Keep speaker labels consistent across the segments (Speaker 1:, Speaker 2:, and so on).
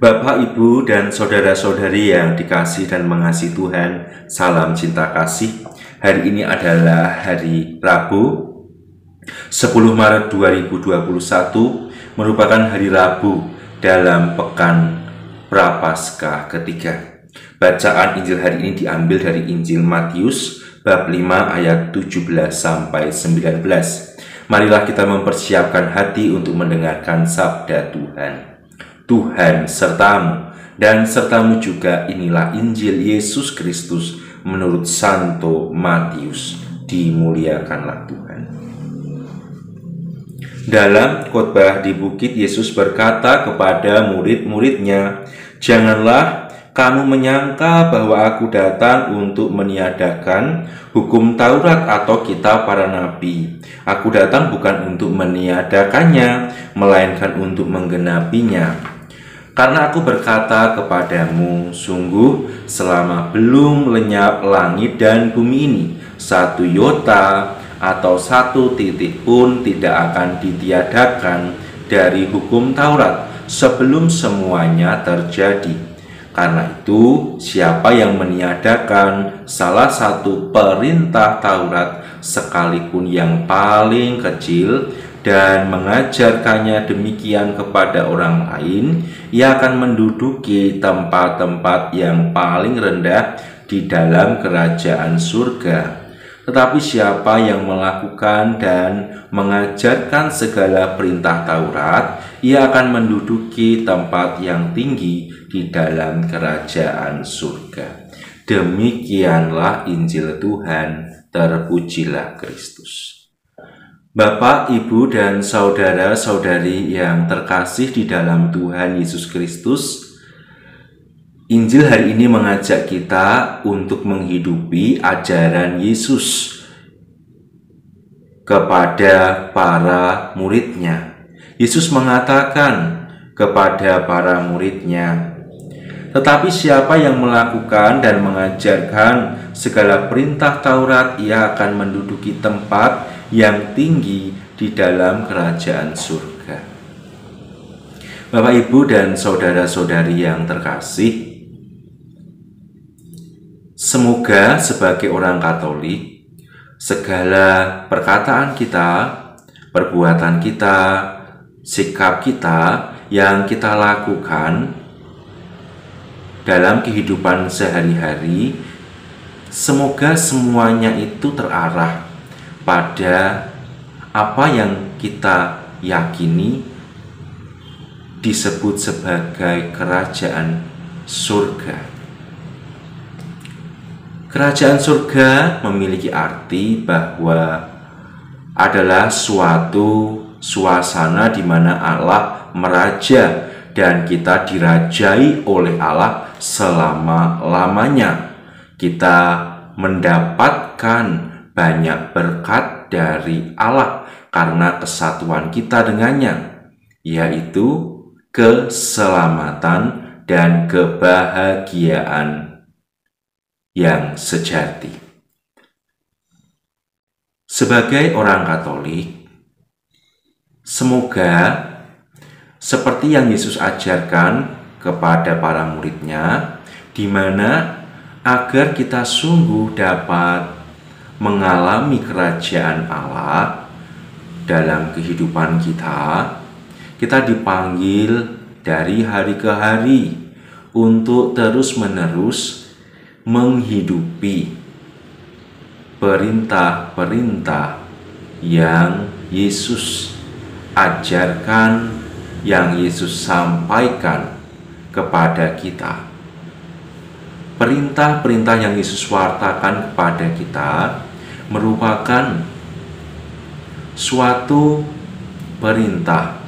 Speaker 1: Bapak, Ibu, dan saudara-saudari yang dikasih dan mengasihi Tuhan, salam cinta kasih. Hari ini adalah hari Rabu, 10 Maret 2021, merupakan hari Rabu dalam pekan Prapaskah ketiga. Bacaan Injil hari ini diambil dari Injil Matius, bab 5 ayat 17 sampai 19. Marilah kita mempersiapkan hati untuk mendengarkan sabda Tuhan. Tuhan sertamu, dan sertamu juga. Inilah Injil Yesus Kristus menurut Santo Matius. Dimuliakanlah Tuhan. Dalam khotbah di bukit, Yesus berkata kepada murid-muridnya, "Janganlah kamu menyangka bahwa aku datang untuk meniadakan hukum Taurat atau kitab para nabi. Aku datang bukan untuk meniadakannya, melainkan untuk menggenapinya. Karena aku berkata kepadamu, sungguh selama belum lenyap langit dan bumi ini, satu iota atau satu titik pun tidak akan ditiadakan dari hukum Taurat sebelum semuanya terjadi. Karena itu, siapa yang meniadakan salah satu perintah Taurat, sekalipun yang paling kecil, dan mengajarkannya demikian kepada orang lain, ia akan menduduki tempat-tempat yang paling rendah di dalam kerajaan surga. Tetapi siapa yang melakukan dan mengajarkan segala perintah Taurat, ia akan menduduki tempat yang tinggi di dalam kerajaan surga." Demikianlah Injil Tuhan, terpujilah Kristus. Bapak, Ibu, dan saudara-saudari yang terkasih di dalam Tuhan Yesus Kristus, Injil hari ini mengajak kita untuk menghidupi ajaran Yesus kepada para muridnya. Yesus mengatakan kepada para muridnya, "Tetapi siapa yang melakukan dan mengajarkan segala perintah Taurat, ia akan menduduki tempat yang tinggi di dalam kerajaan surga." Bapak, Ibu, dan saudara-saudari yang terkasih, semoga sebagai orang Katolik, segala perkataan kita, perbuatan kita, sikap kita yang kita lakukan dalam kehidupan sehari-hari, semoga semuanya itu terarah pada apa yang kita yakini disebut sebagai kerajaan surga. Kerajaan surga memiliki arti bahwa adalah suatu suasana di mana Allah meraja dan kita dirajai oleh Allah selama-lamanya. Kita mendapatkan banyak berkat dari Allah karena kesatuan kita dengannya, yaitu keselamatan dan kebahagiaan yang sejati. Sebagai orang Katolik, semoga seperti yang Yesus ajarkan kepada para muridnya, di mana agar kita sungguh dapat mengalami kerajaan Allah dalam kehidupan kita, kita dipanggil dari hari ke hari untuk terus-menerus menghidupi perintah-perintah yang Yesus ajarkan, yang Yesus sampaikan kepada kita. Perintah-perintah yang Yesus wartakan kepada kita merupakan suatu perintah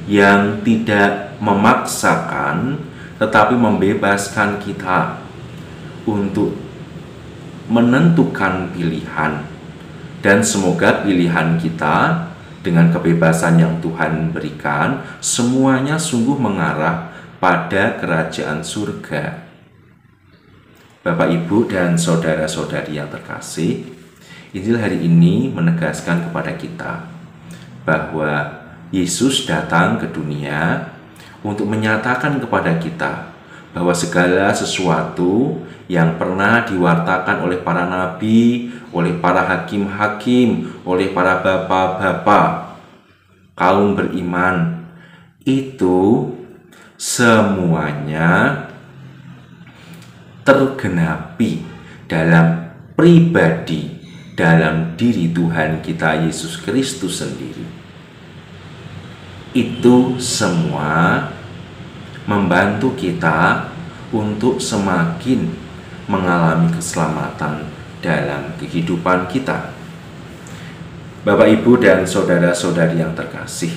Speaker 1: yang tidak memaksakan, tetapi membebaskan kita untuk menentukan pilihan. Dan semoga pilihan kita dengan kebebasan yang Tuhan berikan, semuanya sungguh mengarah pada kerajaan surga. Bapak, Ibu, dan saudara-saudari yang terkasih, Injil hari ini menegaskan kepada kita bahwa Yesus datang ke dunia untuk menyatakan kepada kita bahwa segala sesuatu yang pernah diwartakan oleh para nabi, oleh para hakim-hakim, oleh para bapak-bapak, kaum beriman, itu semuanya tergenapi dalam pribadi, dalam diri Tuhan kita Yesus Kristus sendiri. Itu semua membantu kita untuk semakin mengalami keselamatan dalam kehidupan kita. Bapak, Ibu, dan saudara-saudari yang terkasih,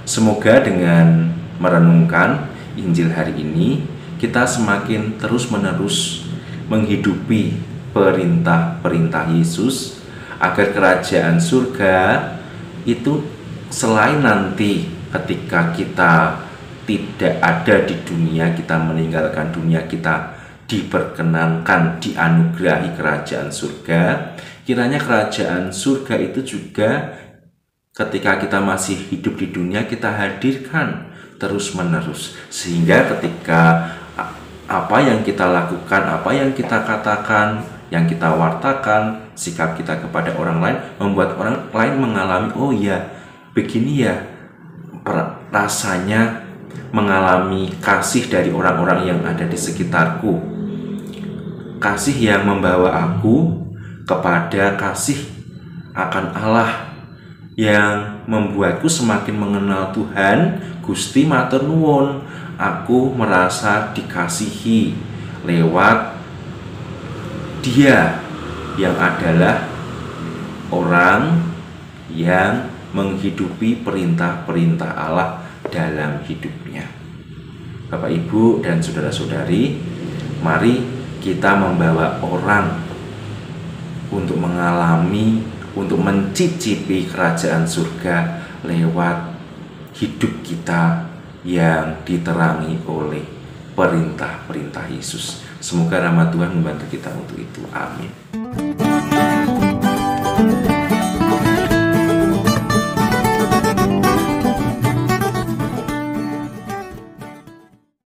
Speaker 1: semoga dengan merenungkan Injil hari ini, kita semakin terus-menerus menghidupi perintah-perintah Yesus agar kerajaan surga itu selain nanti ketika kita tidak ada di dunia, kita meninggalkan dunia, kita diperkenankan, dianugerahi kerajaan surga. Kiranya kerajaan surga itu juga ketika kita masih hidup di dunia kita hadirkan terus-menerus, sehingga ketika apa yang kita lakukan, apa yang kita katakan, yang kita wartakan, sikap kita kepada orang lain membuat orang lain mengalami, oh ya, begini ya rasanya mengalami kasih dari orang-orang yang ada di sekitarku, kasih yang membawa aku kepada kasih akan Allah, yang membuatku semakin mengenal Tuhan. Gusti matur nuwun, aku merasa dikasihi lewat Dia yang adalah orang yang menghidupi perintah-perintah Allah dalam hidupnya. Bapak, Ibu, dan saudara-saudari, mari kita membawa orang untuk mengalami, untuk mencicipi kerajaan surga lewat hidup kita yang diterangi oleh perintah-perintah Yesus. Semoga rahmat Tuhan membantu kita untuk itu. Amin.